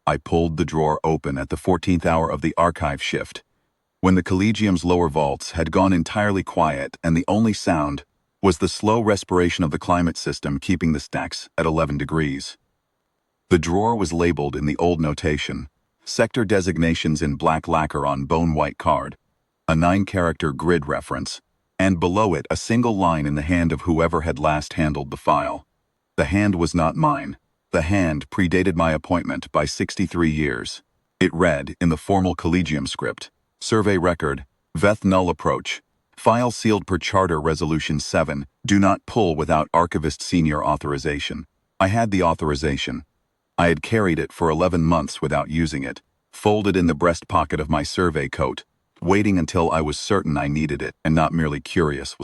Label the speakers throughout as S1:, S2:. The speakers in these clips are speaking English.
S1: I pulled the drawer open at the 14th hour of the archive shift, when the Collegium's lower vaults had gone entirely quiet and the only sound was the slow respiration of the climate system keeping the stacks at 11 degrees. The drawer was labeled in the old notation, sector designations in black lacquer on bone-white card, a 9-character grid reference, and below it a single line in the hand of whoever had last handled the file. The hand was not mine. The hand predated my appointment by 63 years. It read, in the formal Collegium script, Survey Record, Veth Null Approach, File sealed per Charter Resolution 7, do not pull without Archivist Senior authorization. I had the authorization. I had carried it for 11 months without using it, folded in the breast pocket of my survey coat, waiting until I was certain I needed it and not merely curious.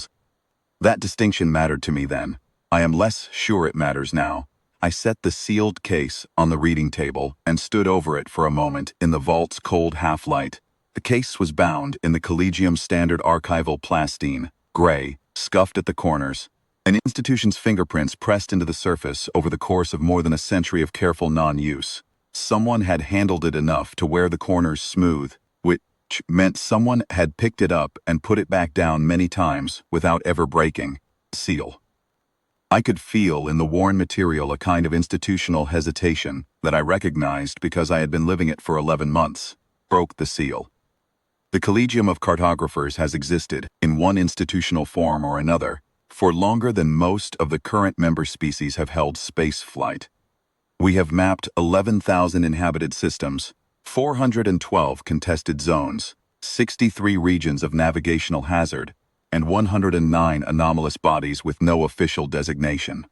S1: That distinction mattered to me then. I am less sure it matters now. I set the sealed case on the reading table and stood over it for a moment in the vault's cold half-light. The case was bound in the Collegium standard archival plastine, gray, scuffed at the corners, an institution's fingerprints pressed into the surface over the course of more than a century of careful non-use. Someone had handled it enough to wear the corners smooth, which meant someone had picked it up and put it back down many times without ever breaking. Seal. I could feel in the worn material a kind of institutional hesitation that I recognized because I had been living it for 11 months. Broke the seal. The Collegium of Cartographers has existed, in one institutional form or another, for longer than most of the current member species have held space flight. We have mapped 11,000 inhabited systems, 412 contested zones, 63 regions of navigational hazard, and 109 anomalous bodies with no official designation.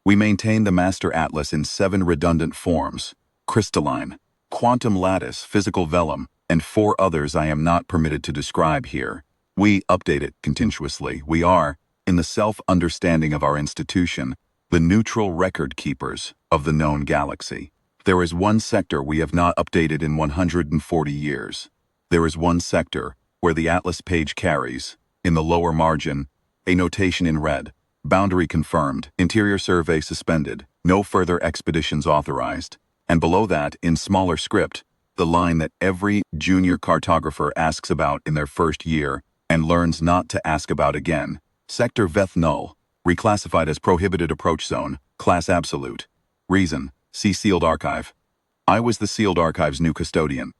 S1: We maintain the Master Atlas in 7 redundant forms: crystalline, quantum lattice, physical vellum, and 4 others I am not permitted to describe here. We update it continuously. We are, in the self-understanding of our institution, the neutral record keepers of the known galaxy. There is one sector we have not updated in 140 years. There is one sector where the Atlas page carries, in the lower margin, a notation in red: boundary confirmed, interior survey suspended, no further expeditions authorized. And below that, in smaller script, the line that every junior cartographer asks about in their first year and learns not to ask about again. Sector Veth Null, reclassified as Prohibited Approach Zone, Class Absolute. Reason: see Sealed Archive. I was the Sealed Archive's new custodian.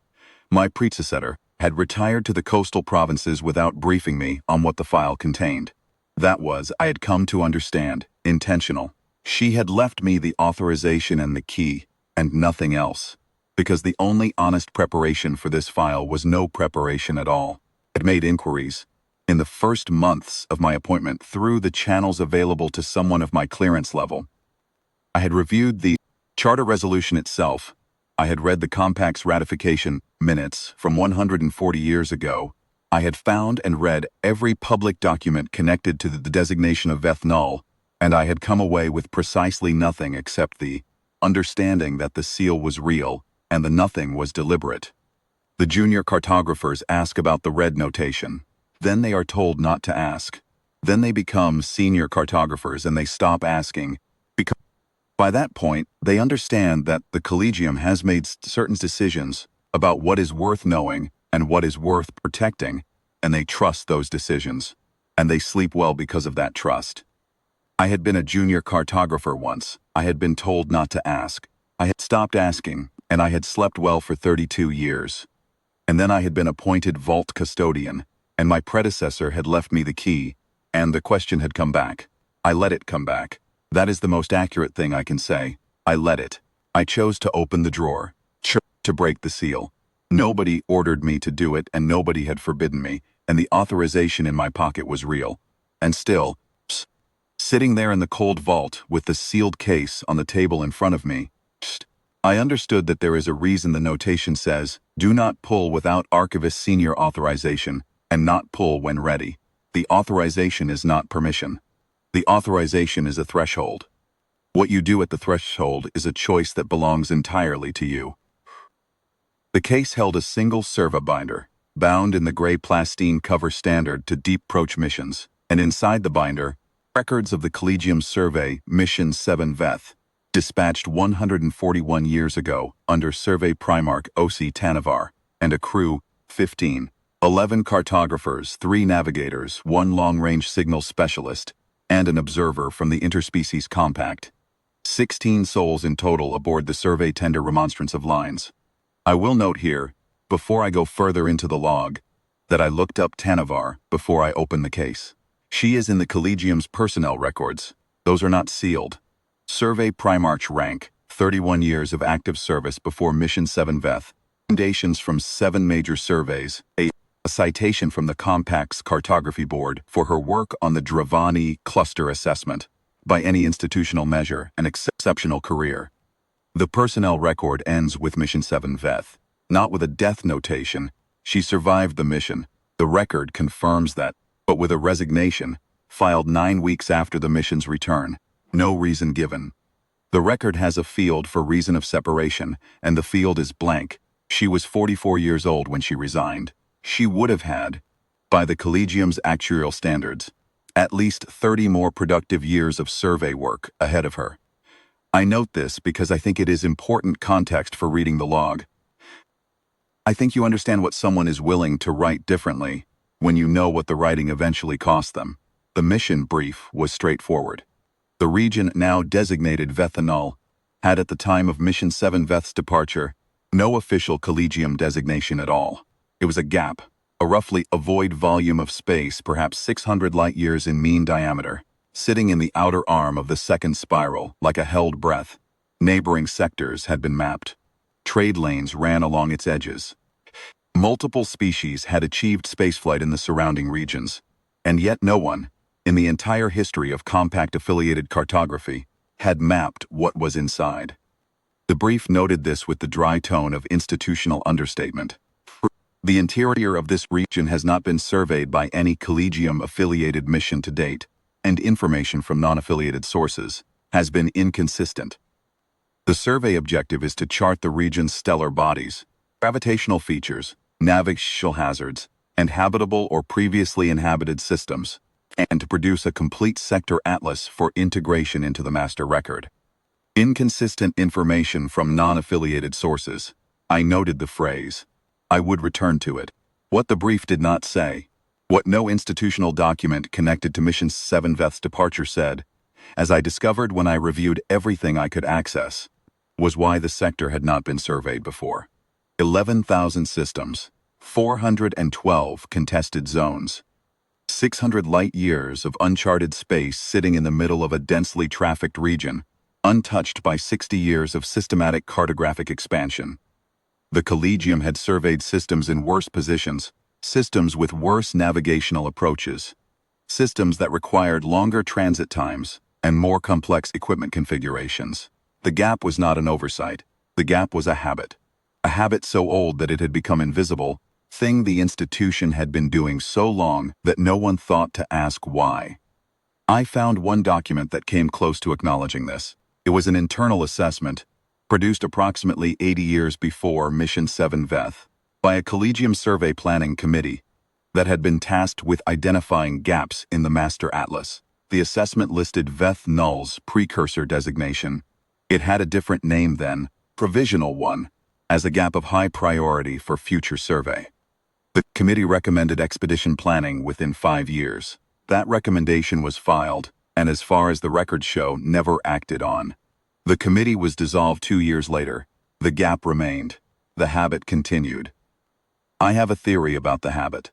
S1: My predecessor had retired to the coastal provinces without briefing me on what the file contained. That was, I had come to understand, intentional. She had left me the authorization and the key, and nothing else, because the only honest preparation for this file was no preparation at all. I had made inquiries, in the first months of my appointment, through the channels available to someone of my clearance level. I had reviewed the charter resolution itself. I had read the compact's ratification minutes from 140 years ago. I had found and read every public document connected to the designation of Veth Null, and I had come away with precisely nothing except the understanding that the seal was real and the nothing was deliberate. The junior cartographers ask about the red notation. Then they are told not to ask. Then they become senior cartographers and they stop asking, because by that point, they understand that the Collegium has made certain decisions about what is worth knowing and what is worth protecting, and they trust those decisions, and they sleep well because of that trust. I had been a junior cartographer once. I had been told not to ask. I had stopped asking, and I had slept well for 32 years. And then I had been appointed vault custodian, and my predecessor had left me the key, and the question had come back. I let it come back. That is the most accurate thing I can say. I let it. I chose to open the drawer, to break the seal. Nobody ordered me to do it, and nobody had forbidden me, and the authorization in my pocket was real. And still, sitting there in the cold vault with the sealed case on the table in front of me, I understood that there is a reason the notation says, do not pull without Archivist Senior authorization, and not pull when ready. The authorization is not permission. The authorization is a threshold. What you do at the threshold is a choice that belongs entirely to you. The case held a single serva binder, bound in the gray plastine cover standard to deep approach missions, and inside the binder, records of the Collegium Survey Mission 7 Veth, dispatched 141 years ago under Survey-Primarch Tannavar, and a crew, 15, 11 cartographers, 3 navigators, 1 long-range signal specialist, and an observer from the Interspecies Compact. 16 souls in total aboard the survey tender Remonstrance of Lines. I will note here, before I go further into the log, that I looked up Tannavar before I opened the case. She is in the Collegium's personnel records. Those are not sealed. Survey-Primarch rank, 31 years of active service before Mission 7 Veth. Recommendations from 7 major surveys. A citation from the Compact's Cartography Board for her work on the Dravani cluster assessment. By any institutional measure, an exceptional career. The personnel record ends with Mission 7 Veth. Not with a death notation. She survived the mission. The record confirms that, but with a resignation, filed 9 weeks after the mission's return. No reason given. The record has a field for reason of separation, and the field is blank. She was 44 years old when she resigned. She would have had, by the Collegium's actuarial standards, at least 30 more productive years of survey work ahead of her. I note this because I think it is important context for reading the log. I think you understand what someone is willing to write differently when you know what the writing eventually cost them. The mission brief was straightforward. The region now designated Vethanol had at the time of Mission 7 Veth's departure no official Collegium designation at all. It was a gap, a roughly void volume of space, perhaps 600 light-years in mean diameter, sitting in the outer arm of the second spiral like a held breath. Neighboring sectors had been mapped. Trade lanes ran along its edges. Multiple species had achieved spaceflight in the surrounding regions, and yet no one, in the entire history of compact-affiliated cartography, had mapped what was inside. The brief noted this with the dry tone of institutional understatement. The interior of this region has not been surveyed by any Collegium-affiliated mission to date, and information from non-affiliated sources has been inconsistent. The survey objective is to chart the region's stellar bodies, gravitational features, navigational hazards, and habitable or previously inhabited systems, and to produce a complete sector atlas for integration into the master record. Inconsistent information from non-affiliated sources. I noted the phrase. I would return to it. What the brief did not say, what no institutional document connected to Mission 7 Veth's departure said, as I discovered when I reviewed everything I could access, was why the sector had not been surveyed before. 11,000 systems, 412 contested zones, 600 light-years of uncharted space sitting in the middle of a densely trafficked region, untouched by 60 years of systematic cartographic expansion. The Collegium had surveyed systems in worse positions, systems with worse navigational approaches, systems that required longer transit times and more complex equipment configurations. The gap was not an oversight. The gap was a habit so old that it had become invisible, thing the institution had been doing so long that no one thought to ask why. I found one document that came close to acknowledging this. It was an internal assessment, produced approximately 80 years before Mission 7 Veth, by a Collegium Survey Planning Committee that had been tasked with identifying gaps in the Master Atlas. The assessment listed Veth Null's precursor designation. It had a different name then, provisional one, as a gap of high priority for future survey. The committee recommended expedition planning within 5 years. That recommendation was filed, and as far as the records show, never acted on. The committee was dissolved 2 years later. The gap remained. The habit continued. I have a theory about the habit.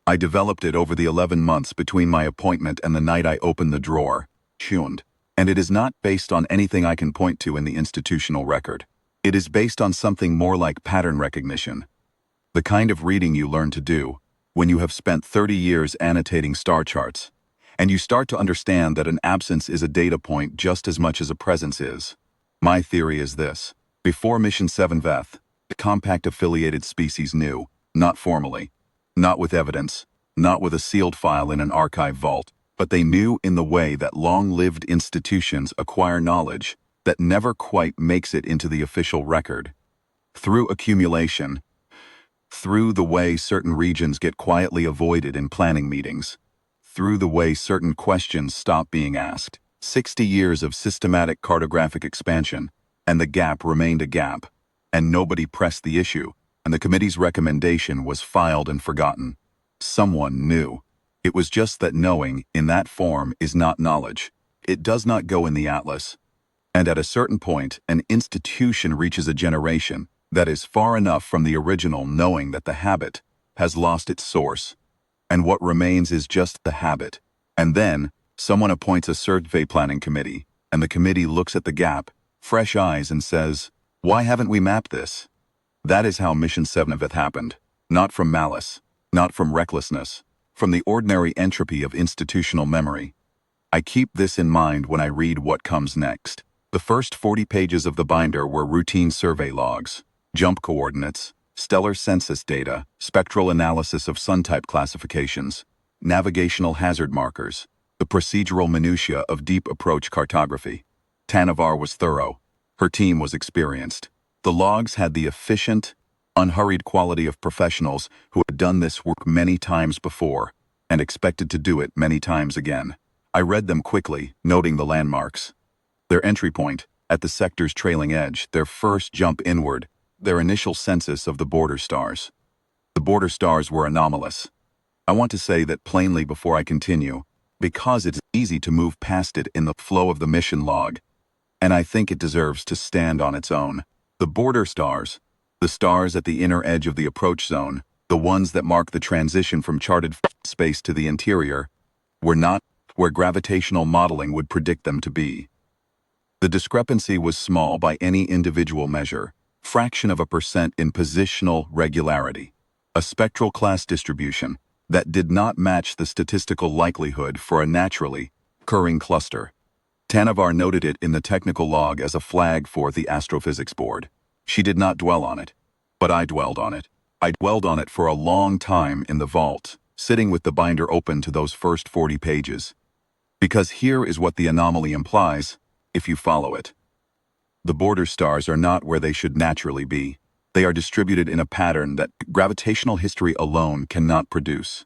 S1: I developed it over the 11 months between my appointment and the night I opened the drawer, tuned, and it is not based on anything I can point to in the institutional record. It is based on something more like pattern recognition. The kind of reading you learn to do when you have spent 30 years annotating star charts, and you start to understand that an absence is a data point just as much as a presence is. My theory is this. Before Mission 7 Veth, the compact-affiliated species knew, not formally, not with evidence, not with a sealed file in an archive vault, but they knew in the way that long-lived institutions acquire knowledge that never quite makes it into the official record. Through accumulation, through the way certain regions get quietly avoided in planning meetings, through the way certain questions stop being asked, 60 years of systematic cartographic expansion, and the gap remained a gap, and nobody pressed the issue, and the committee's recommendation was filed and forgotten. Someone knew. It was just that knowing, in that form, is not knowledge. It does not go in the atlas. And at a certain point, an institution reaches a generation that is far enough from the original knowing that the habit has lost its source. And what remains is just the habit. And then, someone appoints a survey planning committee, and the committee looks at the gap, fresh eyes, and says, "Why haven't we mapped this?" That is how Mission 7 happened. Not from malice, not from recklessness, from the ordinary entropy of institutional memory. I keep this in mind when I read what comes next. The first 40 pages of the binder were routine survey logs, jump coordinates, stellar census data, spectral analysis of sun-type classifications, navigational hazard markers, the procedural minutiae of deep approach cartography. Tannavar was thorough. Her team was experienced. The logs had the efficient, unhurried quality of professionals who had done this work many times before and expected to do it many times again. I read them quickly, noting the landmarks. Their entry point, at the sector's trailing edge, their first jump inward, their initial census of the border stars. The border stars were anomalous. I want to say that plainly before I continue, because it's easy to move past it in the flow of the mission log, and I think it deserves to stand on its own. The border stars, the stars at the inner edge of the approach zone, the ones that mark the transition from charted space to the interior, were not where gravitational modeling would predict them to be. The discrepancy was small by any individual measure, fraction of a percent in positional regularity, a spectral class distribution that did not match the statistical likelihood for a naturally occurring cluster. Tannavar noted it in the technical log as a flag for the astrophysics board. She did not dwell on it, but I dwelled on it. I dwelled on it for a long time in the vault, sitting with the binder open to those first 40 pages. Because here is what the anomaly implies, if you follow it. The border stars are not where they should naturally be. They are distributed in a pattern that gravitational history alone cannot produce.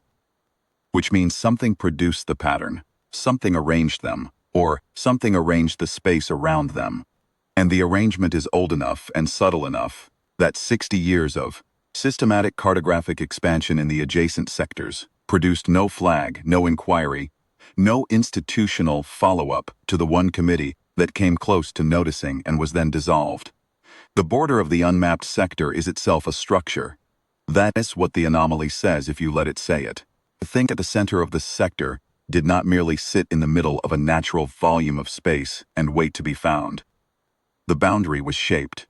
S1: Which means something produced the pattern, something arranged them, or something arranged the space around them. And the arrangement is old enough and subtle enough that 60 years of systematic cartographic expansion in the adjacent sectors produced no flag, no inquiry, no institutional follow-up to the one committee that came close to noticing and was then dissolved. The border of the unmapped sector is itself a structure. That is what the anomaly says if you let it say it. The thing at the center of the sector did not merely sit in the middle of a natural volume of space and wait to be found. The boundary was shaped.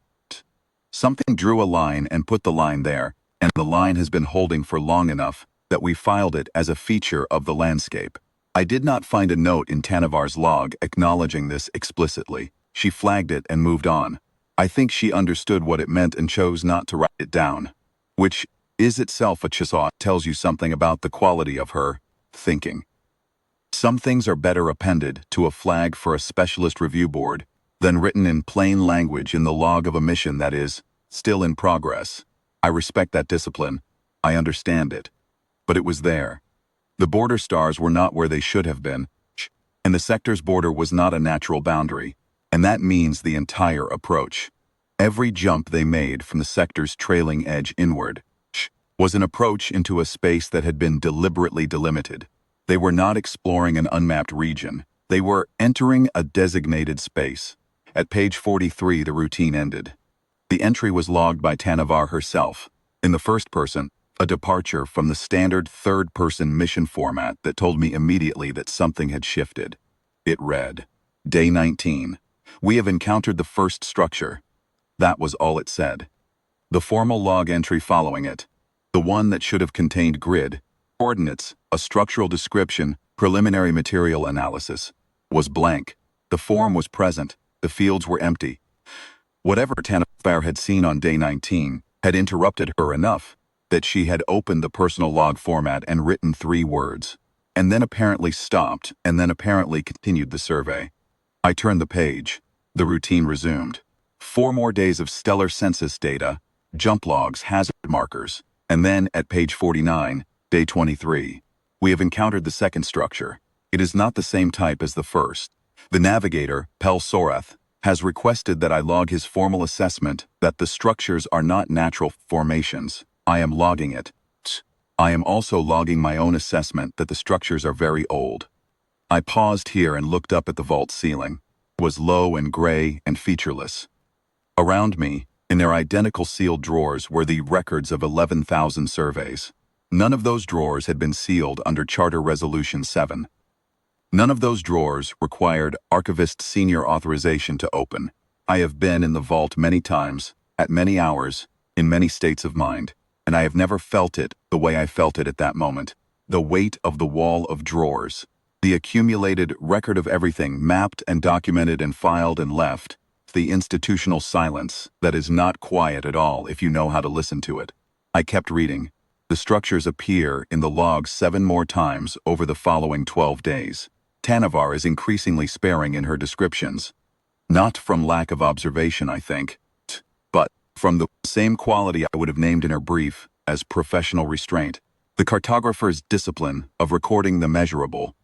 S1: Something drew a line and put the line there, and the line has been holding for long enough that we filed it as a feature of the landscape. I did not find a note in Tannavar's log acknowledging this explicitly. She flagged it and moved on. I think she understood what it meant and chose not to write it down, which is itself a chisel, tells you something about the quality of her thinking. Some things are better appended to a flag for a specialist review board than written in plain language in the log of a mission that is still in progress. I respect that discipline. I understand it. But it was there. The border stars were not where they should have been, and the sector's border was not a natural boundary, and that means the entire approach. Every jump they made from the sector's trailing edge inward was an approach into a space that had been deliberately delimited. They were not exploring an unmapped region. They were entering a designated space. At page 43, the routine ended. The entry was logged by Tannavar herself, in the first person, a departure from the standard third-person mission format that told me immediately that something had shifted. It read, Day 19. We have encountered the first structure. That was all it said. The formal log entry following it, the one that should have contained grid, coordinates, a structural description, preliminary material analysis, was blank. The form was present. The fields were empty. Whatever Tannavar had seen on day 19 had interrupted her enough that she had opened the personal log format and written 3 words, and then apparently stopped, and then apparently continued the survey. I turned the page. The routine resumed. 4 more days of stellar census data, jump logs, hazard markers, and then, at page 49, day 23, we have encountered the second structure. It is not the same type as the first. The navigator, Pel Sorath, has requested that I log his formal assessment that the structures are not natural formations. I am logging it. I am also logging my own assessment that the structures are very old. I paused here and looked up at the vault ceiling. It was low and gray and featureless. Around me, in their identical sealed drawers, were the records of 11,000 surveys. None of those drawers had been sealed under Charter Resolution 7. None of those drawers required archivist senior authorization to open. I have been in the vault many times, at many hours, in many states of mind, and I have never felt it the way I felt it at that moment. The weight of the wall of drawers, the accumulated record of everything mapped and documented and filed and left, the institutional silence that is not quiet at all if you know how to listen to it. I kept reading. The structures appear in the logs 7 more times over the following 12 days. Tannavar is increasingly sparing in her descriptions. Not from lack of observation, I think, but from the same quality I would have named in her brief as professional restraint. The cartographer's discipline of recording the measurable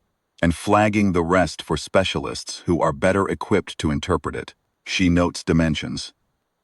S1: and flagging the rest for specialists who are better equipped to interpret it. She notes dimensions.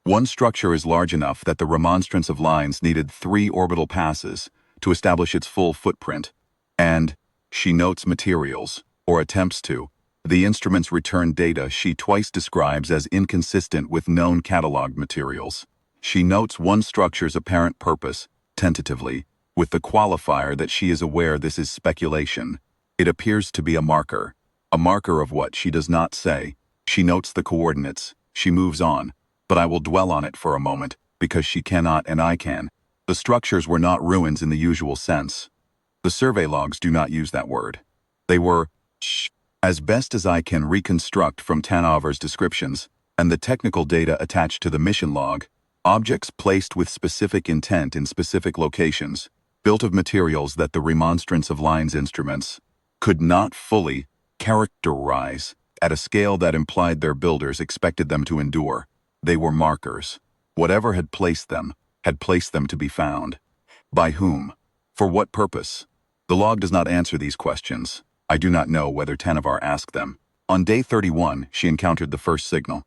S1: One structure is large enough that the remonstrance of lines needed 3 orbital passes to establish its full footprint, and she notes materials, or attempts to. The instruments return data she twice describes as inconsistent with known cataloged materials. She notes one structure's apparent purpose, tentatively, with the qualifier that she is aware this is speculation. It appears to be a marker. A marker of what she does not say. She notes the coordinates. She moves on. But I will dwell on it for a moment, because she cannot and I can. The structures were not ruins in the usual sense. The survey logs do not use that word. They were, as best as I can reconstruct from Tannavar's descriptions, and the technical data attached to the mission log, objects placed with specific intent in specific locations, built of materials that the remonstrance of lines instruments could not fully characterize at a scale that implied their builders expected them to endure. They were markers. Whatever had placed them to be found. By whom? For what purpose? The log does not answer these questions. I do not know whether Tannavar asked them. On day 31, she encountered the first signal.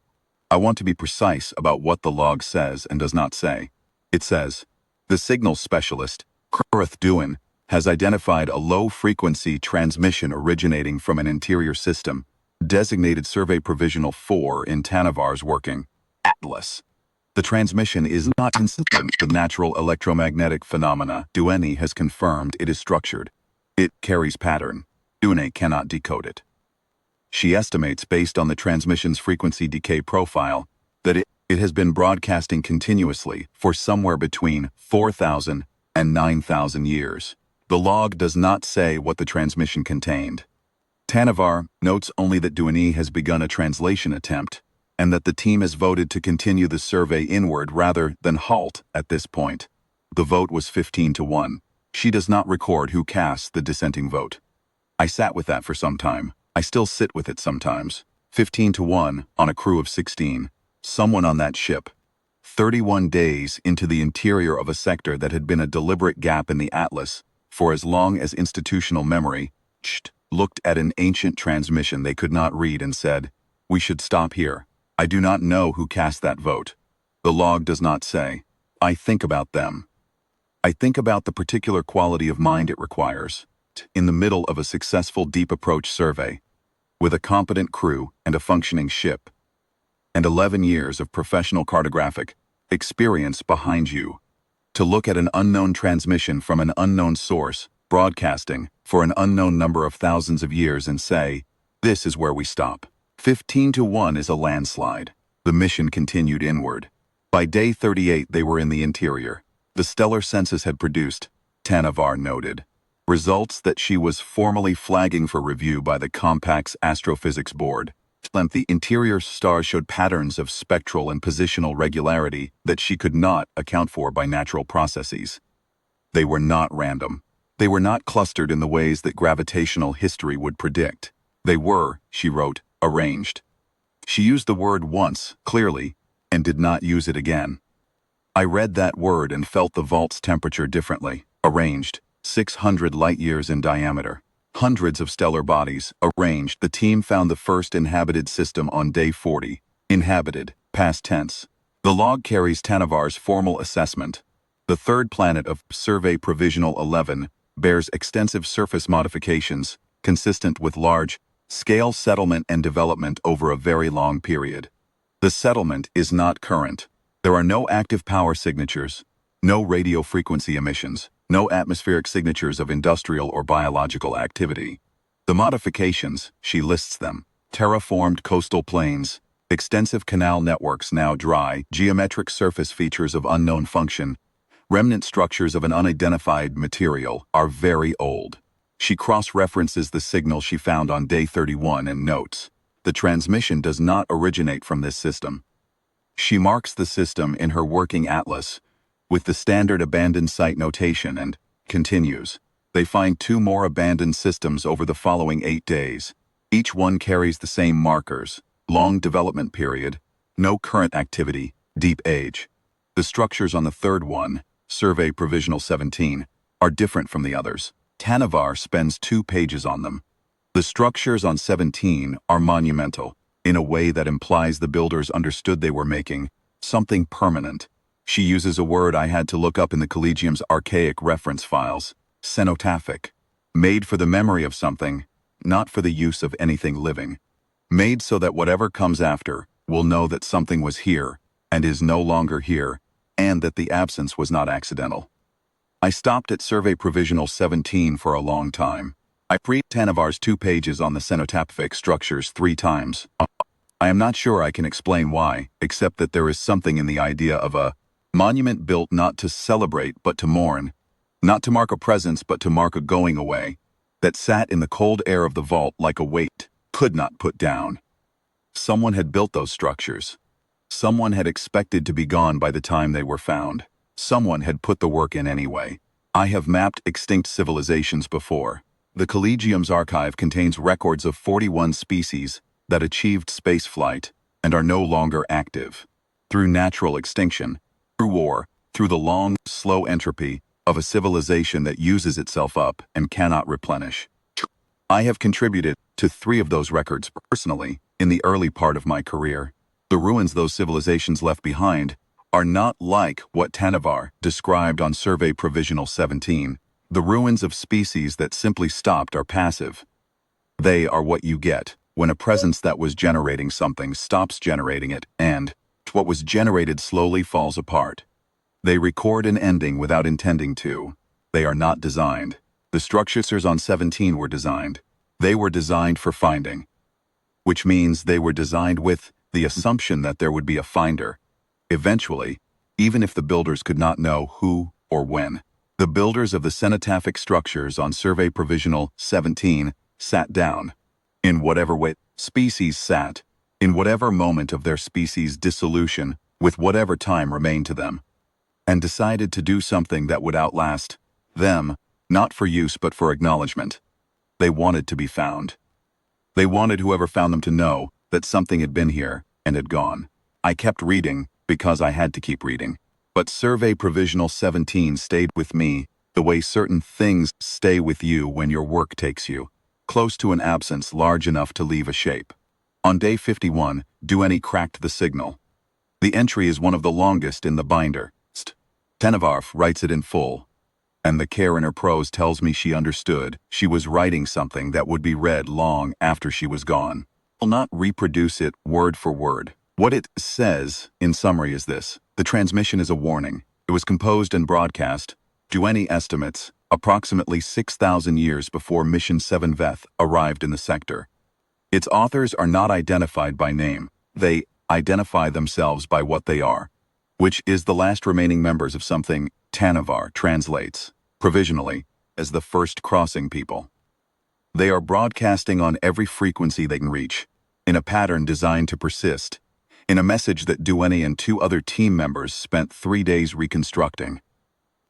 S1: I want to be precise about what the log says and does not say. It says, the signals specialist, Kurth Duin, has identified a low-frequency transmission originating from an interior system, designated Survey Provisional 4 in Tannavar's working atlas. The transmission is not consistent with natural electromagnetic phenomena. Duene has confirmed it is structured. It carries pattern. Duene cannot decode it. She estimates, based on the transmission's frequency decay profile, that it has been broadcasting continuously for somewhere between 4,000 and 9,000 years. The log does not say what the transmission contained. Tannavar notes only that Duene has begun a translation attempt, and that the team has voted to continue the survey inward rather than halt at this point. The vote was 15-1. She does not record who cast the dissenting vote. I sat with that for some time. I still sit with it sometimes. 15-1 on a crew of 16. Someone on that ship. 31 days into the interior of a sector that had been a deliberate gap in the atlas for as long as institutional memory, looked at an ancient transmission they could not read and said, we should stop here. I do not know who cast that vote. The log does not say. I think about them. I think about the particular quality of mind it requires. In the middle of a successful deep approach survey, with a competent crew and a functioning ship, and 11 years of professional cartographic experience behind you, to look at an unknown transmission from an unknown source, broadcasting for an unknown number of thousands of years and say, this is where we stop. 15-1 is a landslide. The mission continued inward. By day 38 they were in the interior. The stellar census had produced, Tannavar noted, results that she was formally flagging for review by the Compact's Astrophysics Board. The interior stars showed patterns of spectral and positional regularity that she could not account for by natural processes. They were not random. They were not clustered in the ways that gravitational history would predict. They were, she wrote, arranged. She used the word once, clearly, and did not use it again. I read that word and felt the vault's temperature differently. Arranged, 600 light-years in diameter. Hundreds of stellar bodies arranged. The team found the first inhabited system on day 40. Inhabited, past tense. The log carries Tannavar's formal assessment. The third planet of Survey Provisional 11 bears extensive surface modifications, consistent with large-scale settlement and development over a very long period. The settlement is not current. There are no active power signatures, no radio frequency emissions, no atmospheric signatures of industrial or biological activity. The modifications, she lists them: terraformed coastal plains, extensive canal networks now dry, geometric surface features of unknown function, remnant structures of an unidentified material, are very old. She cross-references the signal she found on day 31 and notes, the transmission does not originate from this system. She marks the system in her working atlas with the standard abandoned site notation and continues. They find 2 more abandoned systems over the following 8 days. Each one carries the same markers: long development period, no current activity, deep age. The structures on the third one, Survey Provisional 17, are different from the others. Tannavar spends 2 pages on them. The structures on 17 are monumental, in a way that implies the builders understood they were making something permanent. She uses a word I had to look up in the Collegium's archaic reference files: cenotaphic. Made for the memory of something, not for the use of anything living. Made so that whatever comes after will know that something was here and is no longer here, and that the absence was not accidental. I stopped at Survey Provisional 17 for a long time. I read Tannavar's 2 pages on the cenotaphic structures 3 times. I am not sure I can explain why, except that there is something in the idea of a monument built not to celebrate but to mourn, not to mark a presence but to mark a going away, that sat in the cold air of the vault like a weight, could not put down. Someone had built those structures. Someone had expected to be gone by the time they were found. Someone had put the work in anyway. I have mapped extinct civilizations before. The Collegium's archive contains records of 41 species that achieved spaceflight and are no longer active. Through natural extinction, through war, through the long, slow entropy of a civilization that uses itself up and cannot replenish. I have contributed to 3 of those records personally in the early part of my career. The ruins those civilizations left behind are not like what Tannavar described on Survey Provisional 17. The ruins of species that simply stopped are passive. They are what you get when a presence that was generating something stops generating it, and what was generated slowly falls apart. They record an ending without intending to. They are not designed. The structures on 17 were designed. They were designed for finding, which means they were designed with the assumption that there would be a finder. Eventually, even if the builders could not know who or when. The builders of the cenotaphic structures on Survey Provisional 17 sat down. In whatever way species sat, in whatever moment of their species' dissolution, with whatever time remained to them, and decided to do something that would outlast them, not for use but for acknowledgement. They wanted to be found. They wanted whoever found them to know that something had been here and had gone. I kept reading because I had to keep reading. But Survey Provisional 17 stayed with me the way certain things stay with you when your work takes you, close to an absence large enough to leave a shape. On day 51, Dueni cracked the signal. The entry is one of the longest in the binder. Tannavar writes it in full, and the care in her prose tells me she understood she was writing something that would be read long after she was gone. I'll not reproduce it word for word. What it says, in summary, is this: the transmission is a warning. It was composed and broadcast, Dueni estimates, approximately 6,000 years before Mission 7 Veth arrived in the sector. Its authors are not identified by name. They identify themselves by what they are, which is the last remaining members of something Tannavar translates, provisionally, as the first crossing people. They are broadcasting on every frequency they can reach, in a pattern designed to persist, in a message that Dueni and 2 other team members spent 3 days reconstructing.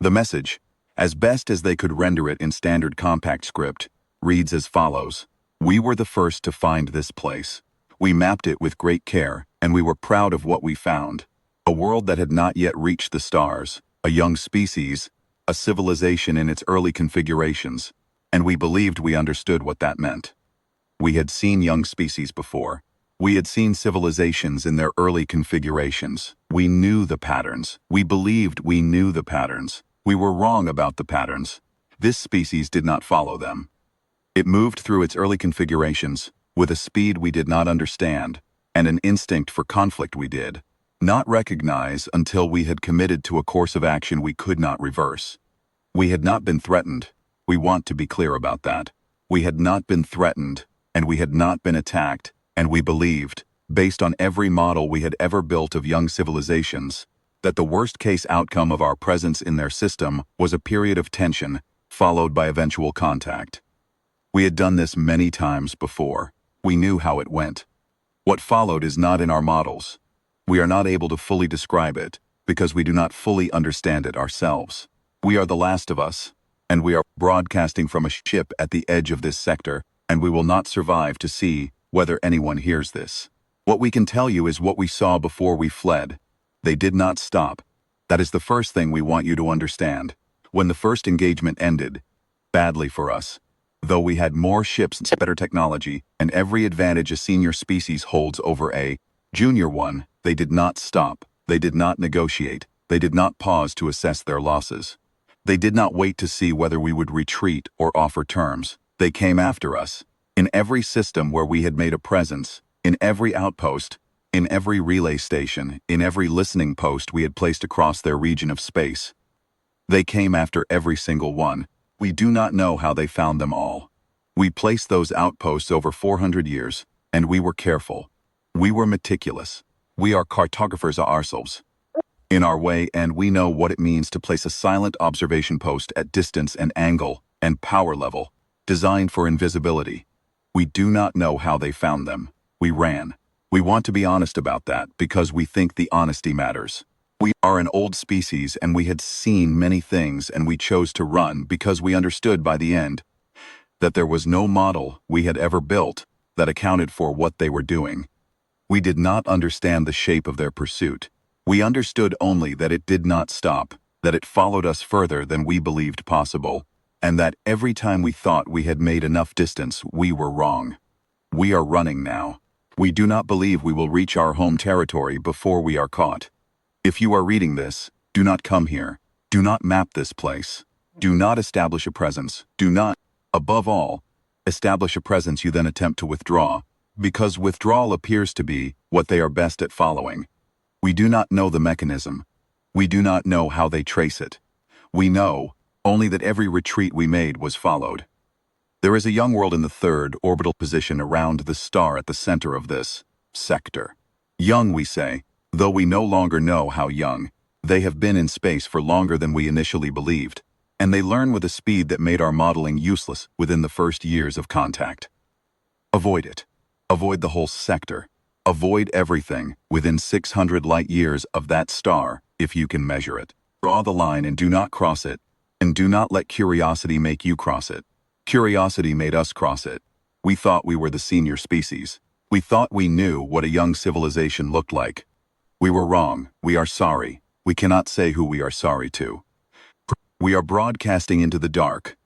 S1: The message, as best as they could render it in standard compact script, reads as follows: "We were the first to find this place. We mapped it with great care, and we were proud of what we found. A world that had not yet reached the stars, a young species, a civilization in its early configurations. and we believed we understood what that meant. We had seen young species before. We had seen civilizations in their early configurations. We knew the patterns. We believed we knew the patterns. We were wrong about the patterns. This species did not follow them. It moved through its early configurations with a speed we did not understand and an instinct for conflict we did not recognize until we had committed to a course of action we could not reverse. We had not been threatened. We want to be clear about that. We had not been threatened, and we had not been attacked, and we believed, based on every model we had ever built of young civilizations, that the worst-case outcome of our presence in their system was a period of tension, followed by eventual contact. We had done this many times before. We knew how it went. What followed is not in our models. We are not able to fully describe it, because we do not fully understand it ourselves. We are the last of us, and we are broadcasting from a ship at the edge of this sector, and we will not survive to see whether anyone hears this. What we can tell you is what we saw before we fled. They did not stop. That is the first thing we want you to understand. When the first engagement ended, badly for us, though we had more ships and better technology, and every advantage a senior species holds over a junior one, they did not stop. They did not negotiate. They did not pause to assess their losses. They did not wait to see whether we would retreat or offer terms. They came after us. In every system where we had made a presence, in every outpost, in every relay station, in every listening post we had placed across their region of space. They came after every single one. We do not know how they found them all. We placed those outposts over 400 years, and we were careful. We were meticulous. We are cartographers ourselves, in our way, and we know what it means to place a silent observation post at distance and angle and power level, designed for invisibility. We do not know how they found them. We ran. We want to be honest about that because we think the honesty matters. We are an old species and we had seen many things, and we chose to run because we understood by the end that there was no model we had ever built that accounted for what they were doing. We did not understand the shape of their pursuit. We understood only that it did not stop, that it followed us further than we believed possible, and that every time we thought we had made enough distance, we were wrong. We are running now. We do not believe we will reach our home territory before we are caught. If you are reading this, do not come here. Do not map this place. Do not establish a presence. Do not, above all, establish a presence you then attempt to withdraw, because withdrawal appears to be what they are best at following. We do not know the mechanism. We do not know how they trace it. We know only that every retreat we made was followed. There is a young world in the third orbital position around the star at the center of this sector. Young, we say, though we no longer know how young. They have been in space for longer than we initially believed, and they learn with a speed that made our modeling useless within the first years of contact. Avoid it. Avoid the whole sector. Avoid everything within 600 light years of that star if you can measure it. Draw the line and do not cross it, and do not let curiosity make you cross it. Curiosity made us cross it. We thought we were the senior species. We thought we knew what a young civilization looked like. We were wrong. We are sorry. We cannot say who we are sorry to. We are broadcasting into the dark,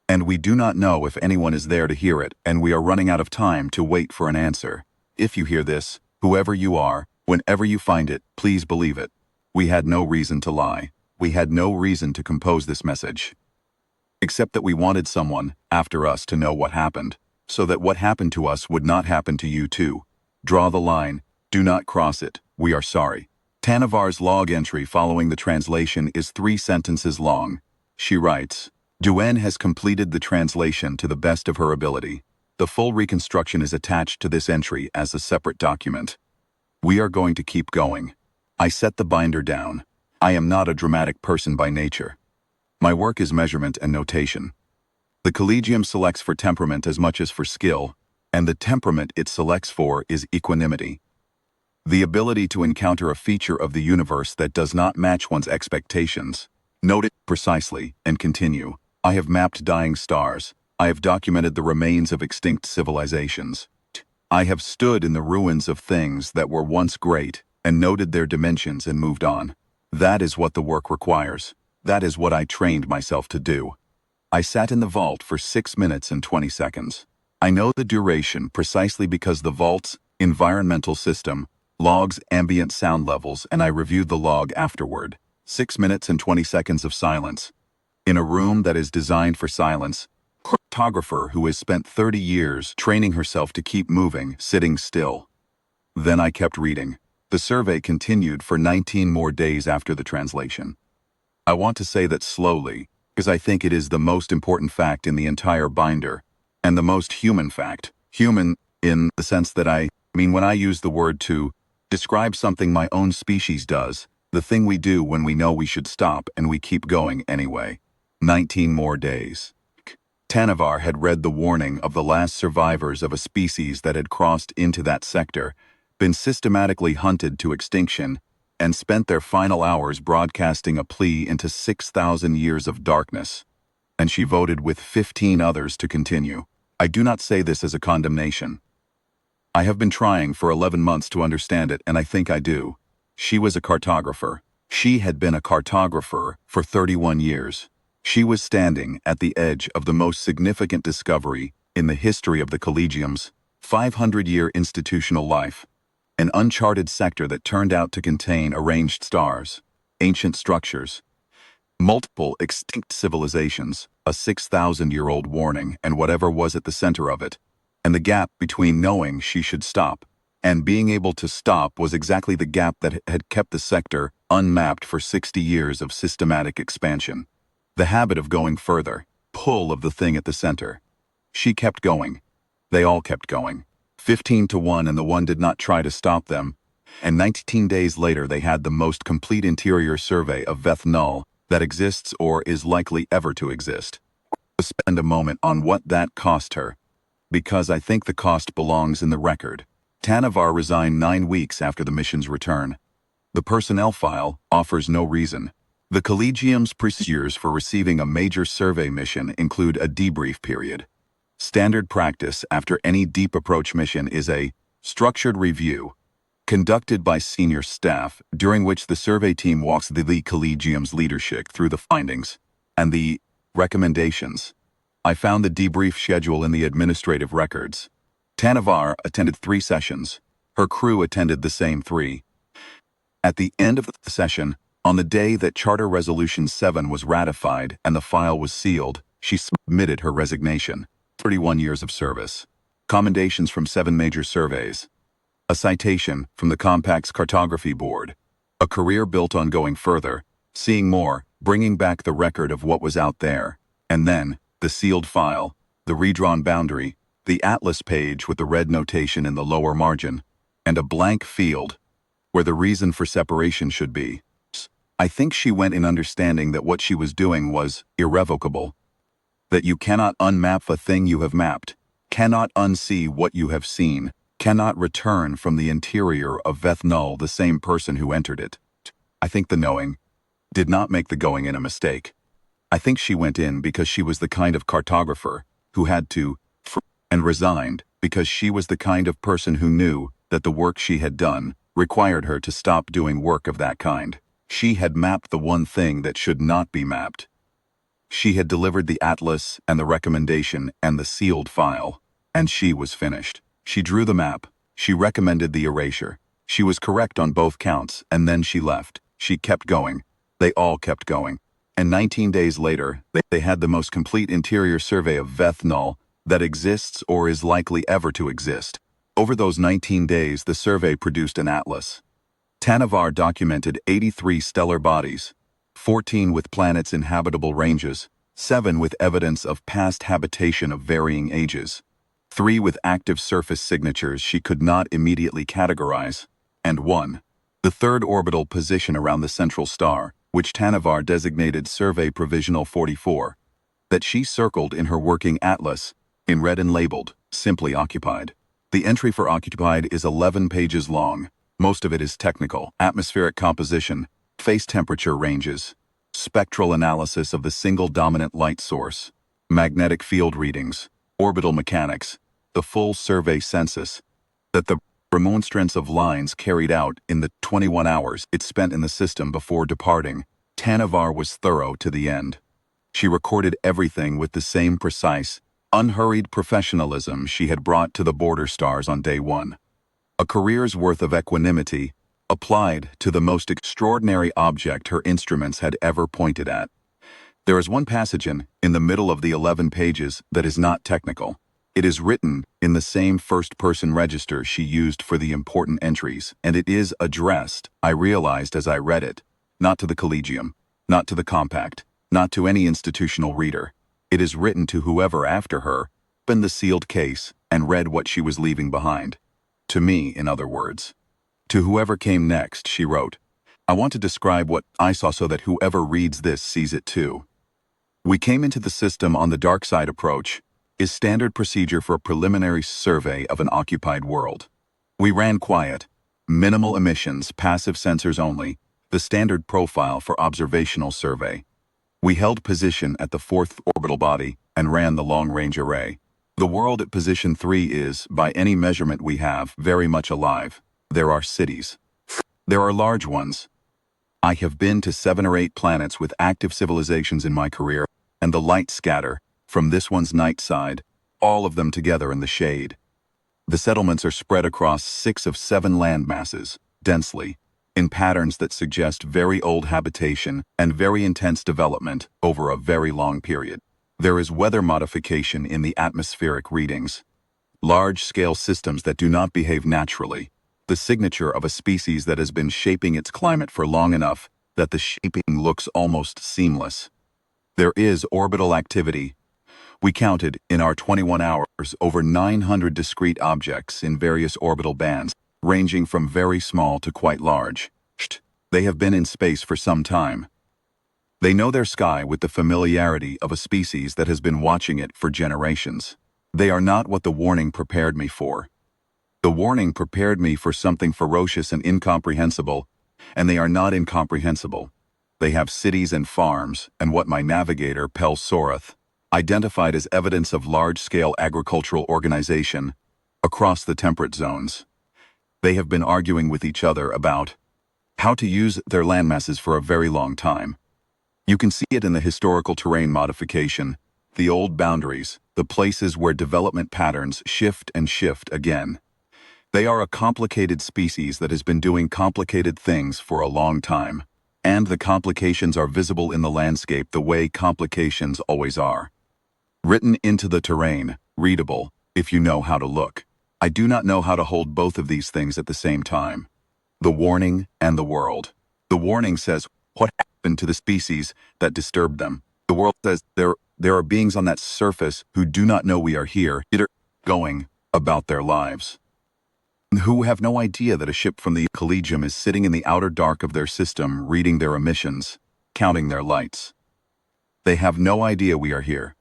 S1: and we do not know if anyone is there to hear it, and we are running out of time to wait for an answer. If you hear this, whoever you are, whenever you find it, please believe it. We had no reason to lie. We had no reason to compose this message, except that we wanted someone after us to know what happened, so that what happened to us would not happen to you too. Draw the line. Do not cross it. We are sorry. Tannavar's log entry following the translation is 3 sentences long. She writes, Duane has completed the translation to the best of her ability. The full reconstruction is attached to this entry as a separate document. We are going to keep going. I set the binder down. I am not a dramatic person by nature. My work is measurement and notation. The Collegium selects for temperament as much as for skill, and the temperament it selects for is equanimity. The ability to encounter a feature of the universe that does not match one's expectations. Note it precisely and continue. I have mapped dying stars. I have documented the remains of extinct civilizations. I have stood in the ruins of things that were once great and noted their dimensions and moved on. That is what the work requires. That is what I trained myself to do. I sat in the vault for 6 minutes and 20 seconds. I know the duration precisely because the vault's environmental system logs ambient sound levels, and I reviewed the log afterward. 6 minutes and 20 seconds of silence. In a room that is designed for silence, a cartographer who has spent 30 years training herself to keep moving, sitting still. Then I kept reading. The survey continued for 19 more days after the translation. I want to say that slowly, because I think it is the most important fact in the entire binder, and the most human fact. Human in the sense that I mean when I use the word to describe something my own species does, the thing we do when we know we should stop and we keep going anyway. 19 more days. Tannavar had read the warning of the last survivors of a species that had crossed into that sector, been systematically hunted to extinction, and spent their final hours broadcasting a plea into 6,000 years of darkness. And she voted with 15 others to continue. I do not say this as a condemnation. I have been trying for 11 months to understand it, and I think I do. She was a cartographer. She had been a cartographer for 31 years. She was standing at the edge of the most significant discovery in the history of the Collegium's 500-year institutional life. An uncharted sector that turned out to contain arranged stars, ancient structures, multiple extinct civilizations, a 6,000-year-old warning, and whatever was at the center of it. And the gap between knowing she should stop and being able to stop was exactly the gap that had kept the sector unmapped for 60 years of systematic expansion. The habit of going further, pull of the thing at the center. She kept going. They all kept going. 15 to 1, and the one did not try to stop them. And 19 days later they had the most complete interior survey of Veth Null that exists or is likely ever to exist. I'll spend a moment on what that cost her, because I think the cost belongs in the record. Tannavar resigned 9 weeks after the mission's return. The personnel file offers no reason. The Collegium's procedures for receiving a major survey mission include a debrief period. Standard practice after any deep approach mission is a structured review conducted by senior staff, during which the survey team walks the Collegium's leadership through the findings and the recommendations. I found the debrief schedule in the administrative records. Tannavar attended 3 sessions. Her crew attended the same 3. At the end of the session, on the day that Charter Resolution 7 was ratified and the file was sealed, she submitted her resignation. 31 years of service. Commendations from 7 major surveys. A citation from the Compact's Cartography Board. A career built on going further, seeing more, bringing back the record of what was out there. And then, the sealed file, the redrawn boundary, the atlas page with the red notation in the lower margin, and a blank field where the reason for separation should be. I think she went in understanding that what she was doing was irrevocable. That you cannot unmap a thing you have mapped, cannot unsee what you have seen, cannot return from the interior of Veth Null the same person who entered it. I think the knowing did not make the going in a mistake. I think she went in because she was the kind of cartographer who had to, and resigned because she was the kind of person who knew that the work she had done required her to stop doing work of that kind. She had mapped the one thing that should not be mapped. She had delivered the atlas and the recommendation and the sealed file, and she was finished. She drew the map. She recommended the erasure. She was correct on both counts, and then she left. She kept going. They all kept going. And 19 days later, they had the most complete interior survey of Veth Null that exists or is likely ever to exist. Over those 19 days, the survey produced an atlas. Tannavar documented 83 stellar bodies, 14 with planets in habitable ranges, 7 with evidence of past habitation of varying ages, 3 with active surface signatures she could not immediately categorize, and 1, the third orbital position around the central star, which Tannavar designated Survey Provisional 44, that she circled in her working atlas, in red and labeled, simply occupied. The entry for occupied is 11 pages long. Most of it is technical: atmospheric composition, phase temperature ranges, spectral analysis of the single dominant light source, magnetic field readings, orbital mechanics, the full survey census, that the remonstrance of lines carried out in the 21 hours it spent in the system before departing. Tannavar was thorough to the end. She recorded everything with the same precise, unhurried professionalism she had brought to the border stars on day one. A career's worth of equanimity, applied to the most extraordinary object her instruments had ever pointed at. There is one passage in the middle of the 11 pages that is not technical. It is written in the same first-person register she used for the important entries, and it is addressed, I realized as I read it, not to the Collegium, not to the Compact, not to any institutional reader. It is written to whoever after her opened the sealed case and read what she was leaving behind. To me, in other words. To whoever came next, she wrote, I want to describe what I saw so that whoever reads this sees it too. We came into the system on the dark side approach, is standard procedure for a preliminary survey of an occupied world. We ran quiet, minimal emissions, passive sensors only, the standard profile for observational survey. We held position at the fourth orbital body and ran the long-range array. The world at position 3 is, by any measurement we have, very much alive. There are cities. There are large ones. I have been to 7 or 8 planets with active civilizations in my career, and the light scatter, from this one's night side, all of them together in the shade. The settlements are spread across 6 of 7 land masses, densely, in patterns that suggest very old habitation and very intense development over a very long period. There is weather modification in the atmospheric readings. Large-scale systems that do not behave naturally. The signature of a species that has been shaping its climate for long enough that the shaping looks almost seamless. There is orbital activity. We counted, in our 21 hours, over 900 discrete objects in various orbital bands, ranging from very small to quite large. They have been in space for some time. They know their sky with the familiarity of a species that has been watching it for generations. They are not what the warning prepared me for. The warning prepared me for something ferocious and incomprehensible, and they are not incomprehensible. They have cities and farms, and what my navigator, Pel Sorath, identified as evidence of large-scale agricultural organization across the temperate zones. They have been arguing with each other about how to use their landmasses for a very long time. You can see it in the historical terrain modification, the old boundaries, the places where development patterns shift and shift again. They are a complicated species that has been doing complicated things for a long time, and the complications are visible in the landscape the way complications always are. Written into the terrain, readable, if you know how to look. I do not know how to hold both of these things at the same time. The warning and the world. The warning says, what happened to the species that disturbed them? The world says, there are beings on that surface who do not know we are here, either going about their lives, who have no idea that a ship from the Collegium is sitting in the outer dark of their system, reading their emissions, counting their lights. They have no idea we are here.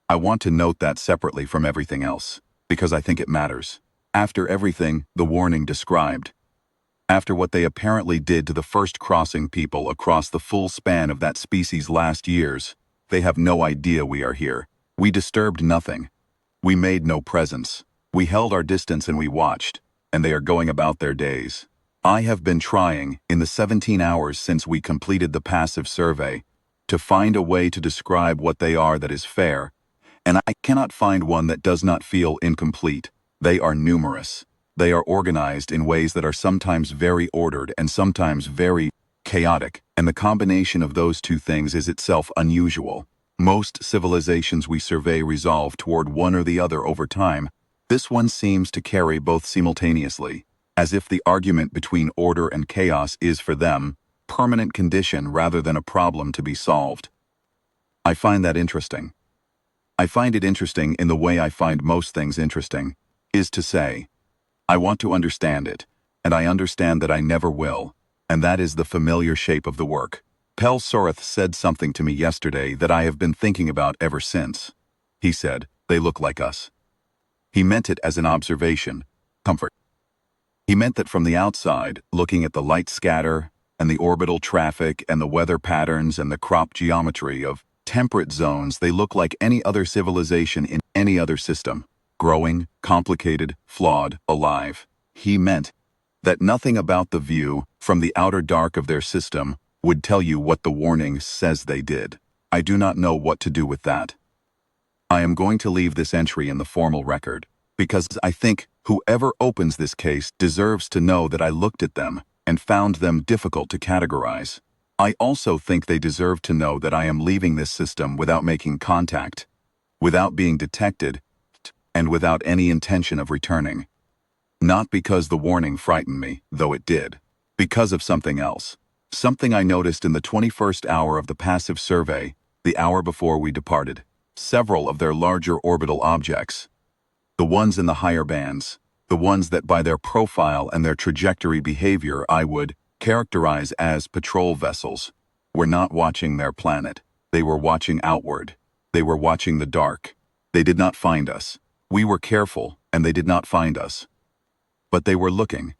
S1: I want to note that separately from everything else, because I think it matters. After everything the warning described, after what they apparently did to the first crossing people across the full span of that species last years, they have no idea we are here. We disturbed nothing. We made no presence. We held our distance and we watched, and they are going about their days. I have been trying, in the 17 hours since we completed the passive survey, to find a way to describe what they are that is fair, and I cannot find one that does not feel incomplete. They are numerous. They are organized in ways that are sometimes very ordered and sometimes very chaotic, and the combination of those two things is itself unusual. Most civilizations we survey resolve toward one or the other over time. This one seems to carry both simultaneously, as if the argument between order and chaos is for them permanent condition rather than a problem to be solved. I find that interesting. I find it interesting in the way I find most things interesting, is to say, I want to understand it, and I understand that I never will, and that is the familiar shape of the work. Pel Sorath said something to me yesterday that I have been thinking about ever since. He said, they look like us. He meant it as an observation, comfort. He meant that from the outside, looking at the light scatter, and the orbital traffic, and the weather patterns, and the crop geometry of temperate zones, they look like any other civilization in any other system. Growing, complicated, flawed, alive. He meant that nothing about the view from the outer dark of their system would tell you what the warning says they did. I do not know what to do with that. I am going to leave this entry in the formal record, because I think whoever opens this case deserves to know that I looked at them and found them difficult to categorize. I also think they deserve to know that I am leaving this system without making contact, without being detected, and without any intention of returning. Not because the warning frightened me, though it did. Because of something else. Something I noticed in the 21st hour of the passive survey, the hour before we departed. Several of their larger orbital objects, the ones in the higher bands, the ones that by their profile and their trajectory behavior I would characterize as patrol vessels, were not watching their planet. They were watching outward. They were watching the dark. They did not find us. We were careful, and they did not find us. But they were looking.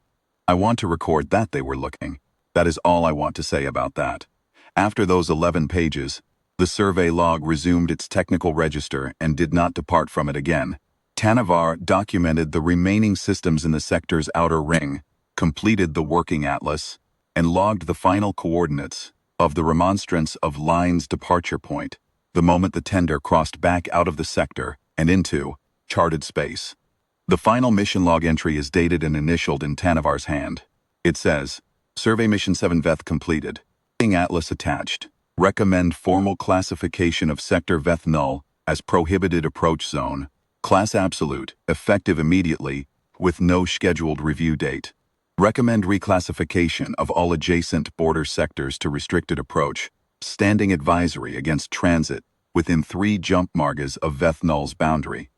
S1: I want to record that they were looking. That is all I want to say about that. After those 11 pages, the survey log resumed its technical register and did not depart from it again. Tannavar documented the remaining systems in the sector's outer ring, completed the working atlas, and logged the final coordinates of the remonstrance of Line's departure point, the moment the tender crossed back out of the sector and into charted space. The final mission log entry is dated and initialed in Tannavar's hand. It says, Survey Mission 7 Veth completed. Atlas attached. Recommend formal classification of Sector Veth Null as prohibited approach zone. Class Absolute, effective immediately, with no scheduled review date. Recommend reclassification of all adjacent border sectors to restricted approach. Standing advisory against transit within 3 jump margas of Veth Null's boundary.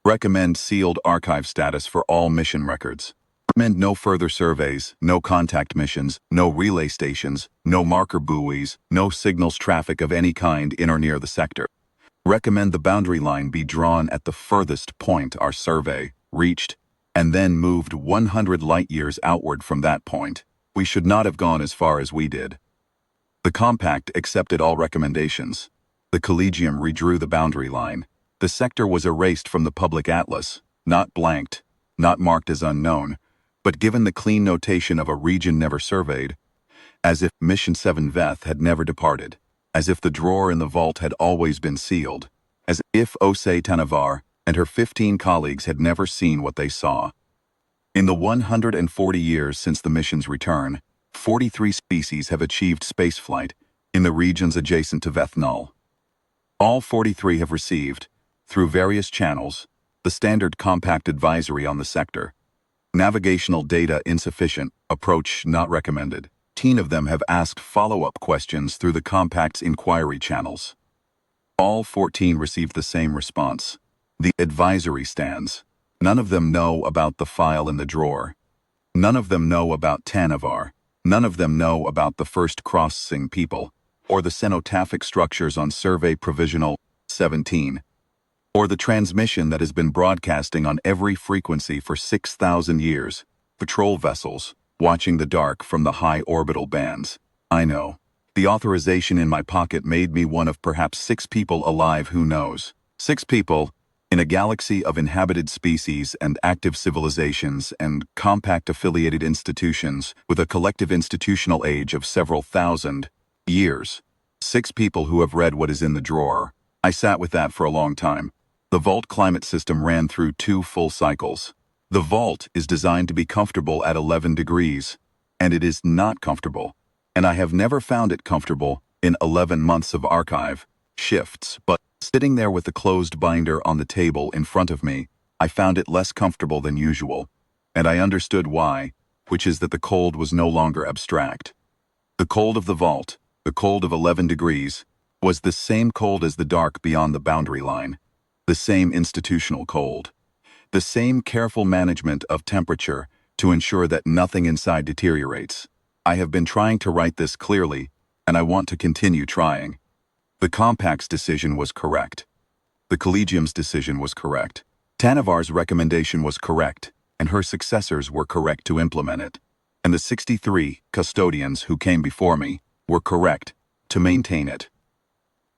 S1: Recommend sealed archive status for all mission records. Recommend no further surveys, no contact missions, no relay stations, no marker buoys, no signals traffic of any kind in or near the sector. Recommend the boundary line be drawn at the furthest point our survey reached, and then moved 100 light-years outward from that point. We should not have gone as far as we did. The compact accepted all recommendations. The Collegium redrew the boundary line. The sector was erased from the public atlas, not blanked, not marked as unknown, but given the clean notation of a region never surveyed, as if Mission 7 Veth had never departed, as if the drawer in the vault had always been sealed, as if Osei Tannavar and her 15 colleagues had never seen what they saw. In the 140 years since the mission's return, 43 species have achieved spaceflight in the regions adjacent to Veth Null. All 43 have received, through various channels, the standard compact advisory on the sector. Navigational data insufficient, approach not recommended. 10 of them have asked follow-up questions through the compact's inquiry channels. All 14 received the same response. The advisory stands. None of them know about the file in the drawer. None of them know about Tannavar. None of them know about the first crossing people, or the cenotaphic structures on Survey Provisional 17. Or the transmission that has been broadcasting on every frequency for 6,000 years, patrol vessels, watching the dark from the high orbital bands. I know. The authorization in my pocket made me one of perhaps 6 people alive who knows. 6 people, in a galaxy of inhabited species and active civilizations and compact-affiliated institutions with a collective institutional age of several thousand years. 6 people who have read what is in the drawer. I sat with that for a long time. The vault climate system ran through 2 full cycles. The vault is designed to be comfortable at 11 degrees, and it is not comfortable. And I have never found it comfortable in 11 months of archive shifts, but sitting there with the closed binder on the table in front of me, I found it less comfortable than usual. And I understood why, which is that the cold was no longer abstract. The cold of the vault, the cold of 11 degrees, was the same cold as the dark beyond the boundary line. The same institutional cold. The same careful management of temperature to ensure that nothing inside deteriorates. I have been trying to write this clearly, and I want to continue trying. The compact's decision was correct. The Collegium's decision was correct. Tannavar's recommendation was correct, and her successors were correct to implement it. And the 63 custodians who came before me were correct to maintain it.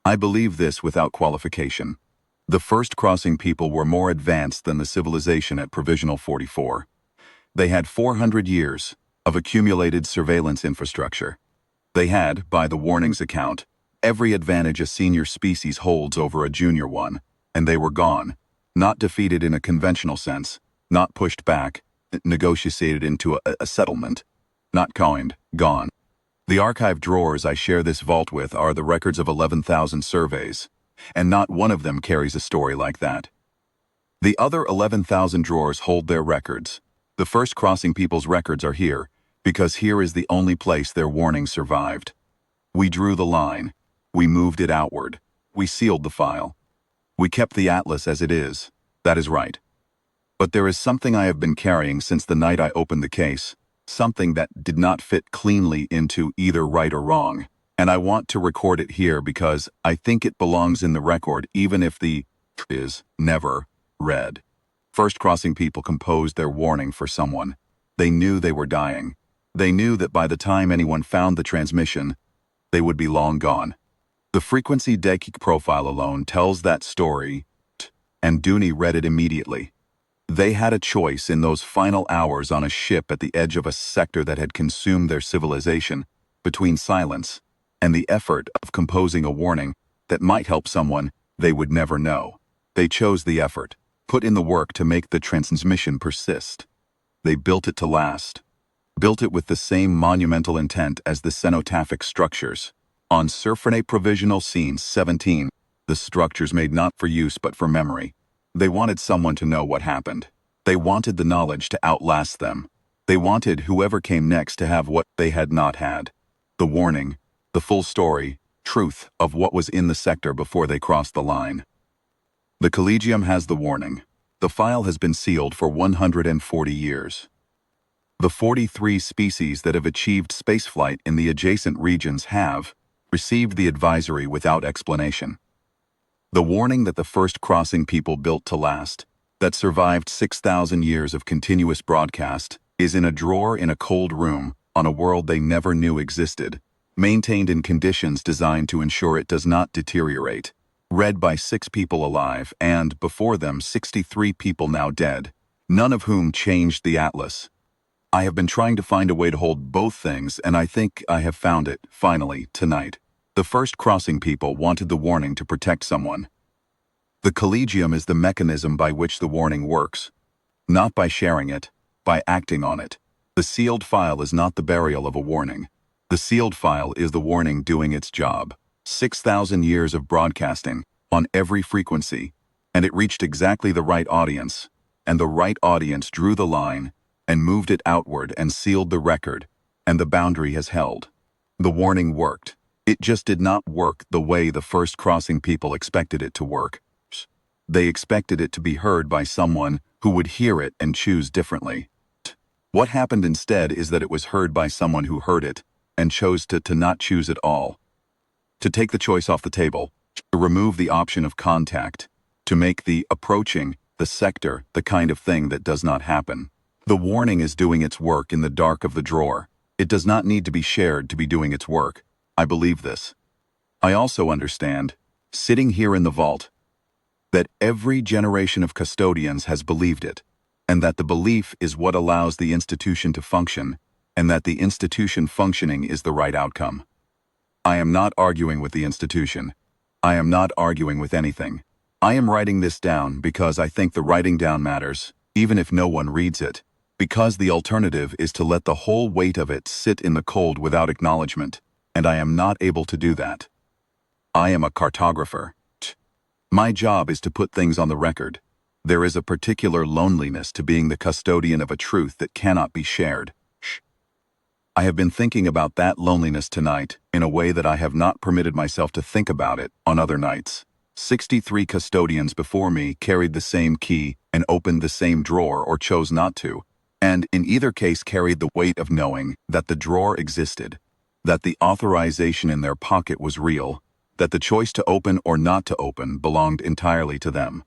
S1: I believe this without qualification. The first crossing people were more advanced than the civilization at Provisional 44. They had 400 years of accumulated surveillance infrastructure. They had, by the warning's account, every advantage a senior species holds over a junior one, and they were gone. Not defeated in a conventional sense, not pushed back, negotiated into a settlement, not coined, gone. The archive drawers I share this vault with are the records of 11,000 surveys, and not one of them carries a story like that. The other 11,000 drawers hold their records. The first crossing people's records are here, because here is the only place their warning survived. We drew the line. We moved it outward. We sealed the file. We kept the atlas as it is. That is right. But there is something I have been carrying since the night I opened the case, something that did not fit cleanly into either right or wrong, and I want to record it here because I think it belongs in the record even if the is never read. First crossing people composed their warning for someone. They knew they were dying. They knew that by the time anyone found the transmission, they would be long gone. The frequency Galactic profile alone tells that story, and Dooney read it immediately. They had a choice in those final hours on a ship at the edge of a sector that had consumed their civilization, between silence and the effort of composing a warning that might help someone they would never know. They chose the effort, put in the work to make the transmission persist. They built it to last. Built it with the same monumental intent as the cenotaphic structures. On Survey Provisional Scene 17, the structures made not for use but for memory. They wanted someone to know what happened. They wanted the knowledge to outlast them. They wanted whoever came next to have what they had not had. The warning, the full story, truth of what was in the sector before they crossed the line. The Collegium has the warning. The file has been sealed for 140 years. The 43 species that have achieved spaceflight in the adjacent regions have received the advisory without explanation. The warning that the first crossing people built to last, that survived 6,000 years of continuous broadcast, is in a drawer in a cold room on a world they never knew existed, maintained in conditions designed to ensure it does not deteriorate, read by 6 people alive and, before them, 63 people now dead, none of whom changed the atlas. I have been trying to find a way to hold both things, and I think I have found it, finally, tonight. The first crossing people wanted the warning to protect someone. The Collegium is the mechanism by which the warning works. Not by sharing it, by acting on it. The sealed file is not the burial of a warning. The sealed file is the warning doing its job. 6,000 years of broadcasting, on every frequency, and it reached exactly the right audience, and the right audience drew the line, and moved it outward and sealed the record, and the boundary has held. The warning worked. It just did not work the way the first crossing people expected it to work. They expected it to be heard by someone who would hear it and choose differently. What happened instead is that it was heard by someone who heard it and chose to not choose at all. To take the choice off the table, to remove the option of contact, to make the approaching, the sector, the kind of thing that does not happen. The warning is doing its work in the dark of the drawer. It does not need to be shared to be doing its work. I believe this. I also understand, sitting here in the vault, that every generation of custodians has believed it, and that the belief is what allows the institution to function, and that the institution functioning is the right outcome. I am not arguing with the institution. I am not arguing with anything. I am writing this down because I think the writing down matters, even if no one reads it, because the alternative is to let the whole weight of it sit in the cold without acknowledgement, and I am not able to do that. I am a cartographer. My job is to put things on the record. There is a particular loneliness to being the custodian of a truth that cannot be shared. I have been thinking about that loneliness tonight in a way that I have not permitted myself to think about it on other nights. 63 custodians before me carried the same key and opened the same drawer or chose not to, and in either case carried the weight of knowing that the drawer existed, that the authorization in their pocket was real, that the choice to open or not to open belonged entirely to them.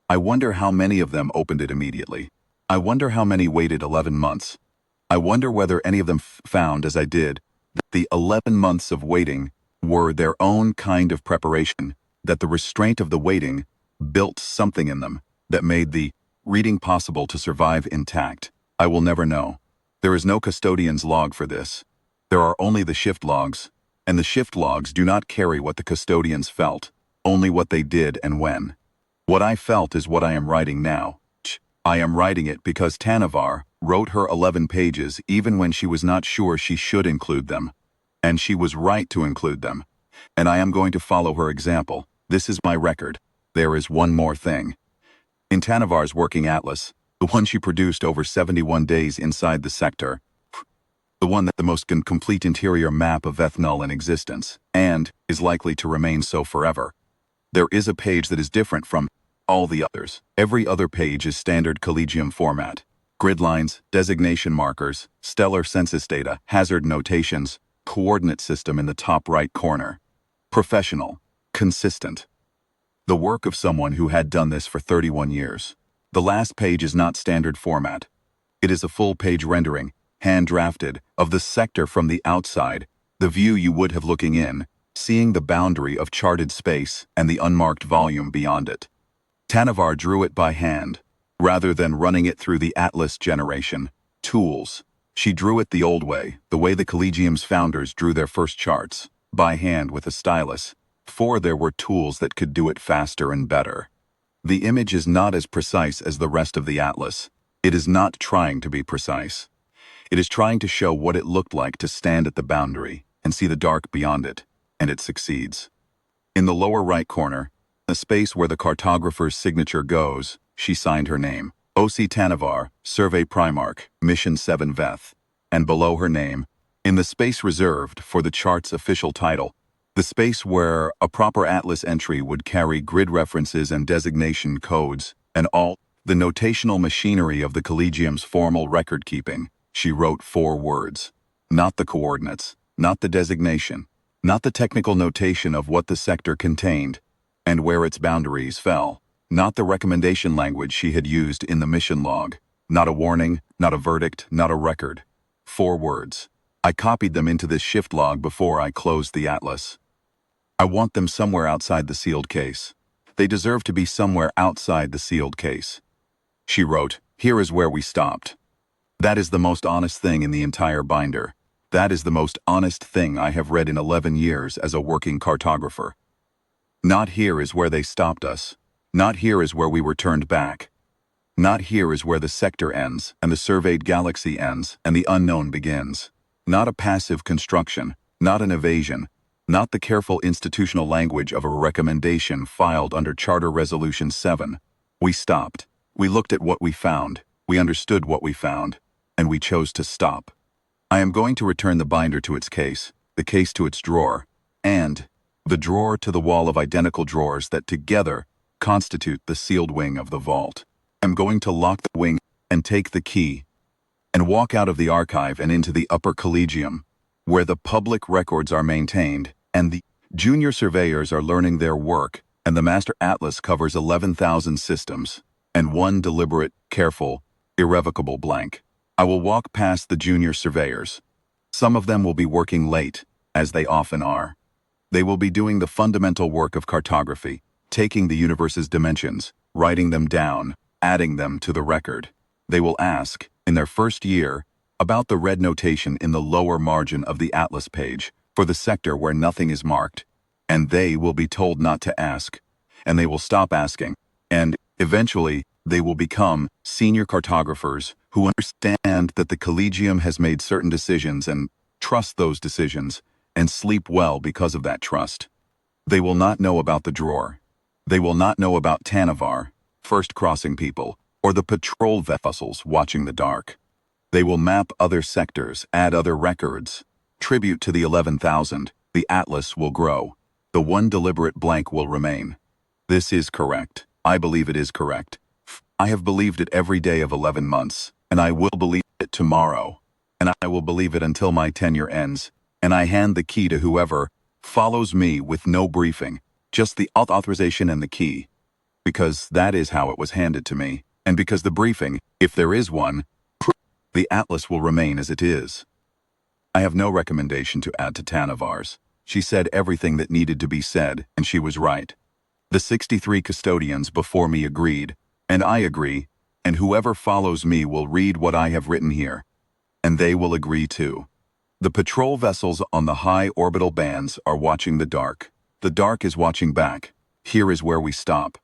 S1: I wonder how many of them opened it immediately. I wonder how many waited 11 months. I wonder whether any of them found, as I did, that the 11 months of waiting were their own kind of preparation, that the restraint of the waiting built something in them that made the reading possible to survive intact. I will never know. There is no custodian's log for this. There are only the shift logs. and the shift logs do not carry what the custodians felt, only what they did and when. What I felt is what I am writing now. I am writing it because Tannavar wrote her 11 pages even when she was not sure she should include them. And she was right to include them. And I am going to follow her example. This is my record. There is one more thing. In Tannavar's working atlas, the one she produced over 71 days inside the sector, the one that the most complete interior map of Ethnol in existence, and is likely to remain so forever. There is a page that is different from all the others. Every other page is standard Collegium format. Grid lines, designation markers, stellar census data, hazard notations, coordinate system in the top right corner. Professional. Consistent. The work of someone who had done this for 31 years. The last page is not standard format. It is a full-page rendering, hand-drafted, of the sector from the outside, the view you would have looking in, seeing the boundary of charted space and the unmarked volume beyond it. Tannavar drew it by hand, rather than running it through the Atlas generation. Tools. She drew it the old way, the way the Collegium's founders drew their first charts, by hand with a stylus, for there were tools that could do it faster and better. The image is not as precise as the rest of the Atlas. It is not trying to be precise. It is trying to show what it looked like to stand at the boundary and see the dark beyond it, and it succeeds. In the lower right corner, the space where the cartographer's signature goes, she signed her name, O.C. Tannavar, Survey-Primarch, Mission 7 Veth, and below her name, in the space reserved for the chart's official title, the space where a proper Atlas entry would carry grid references and designation codes, and all the notational machinery of the Collegium's formal record-keeping, she wrote 4 words. Not the coordinates, not the designation, not the technical notation of what the sector contained, and where its boundaries fell, not the recommendation language she had used in the mission log, not a warning, not a verdict, not a record. 4 words. I copied them into this shift log before I closed the Atlas. I want them somewhere outside the sealed case. They deserve to be somewhere outside the sealed case. She wrote, "Here is where we stopped." That is the most honest thing in the entire binder. That is the most honest thing I have read in 11 years as a working cartographer. Not here is where they stopped us. Not here is where we were turned back. Not here is where the sector ends, and the surveyed galaxy ends, and the unknown begins. Not a passive construction, not an evasion, not the careful institutional language of a recommendation filed under Charter Resolution 7. We stopped. We looked at what we found. We understood what we found. And we chose to stop. I am going to return the binder to its case, the case to its drawer, and the drawer to the wall of identical drawers that together constitute the sealed wing of the vault. I'm going to lock the wing and take the key and walk out of the archive and into the upper collegium, where the public records are maintained and the junior surveyors are learning their work, and the master atlas covers 11,000 systems and one deliberate, careful, irrevocable blank. I will walk past the junior surveyors. Some of them will be working late, as they often are. They will be doing the fundamental work of cartography, taking the universe's dimensions, writing them down, adding them to the record. They will ask, in their first year, about the red notation in the lower margin of the atlas page for the sector where nothing is marked, and they will be told not to ask, and they will stop asking, and eventually they will become senior cartographers who understand that the Collegium has made certain decisions and trust those decisions and sleep well because of that trust. They will not know about the drawer. They will not know about Tannavar, first crossing people, or the patrol vessels watching the dark. They will map other sectors, add other records. Tribute to the 11,000, the atlas will grow. The one deliberate blank will remain. This is correct. I believe it is correct. I have believed it every day of 11 months, and I will believe it tomorrow. And I will believe it until my tenure ends, and I hand the key to whoever follows me with no briefing, just the authorization and the key. Because that is how it was handed to me, and because the briefing, if there is one, the atlas will remain as it is. I have no recommendation to add to Tannavar's. She said everything that needed to be said, and she was right. The 63 custodians before me agreed, and I agree, and whoever follows me will read what I have written here, and they will agree too. The patrol vessels on the high orbital bands are watching the dark. The dark is watching back. Here is where we stop.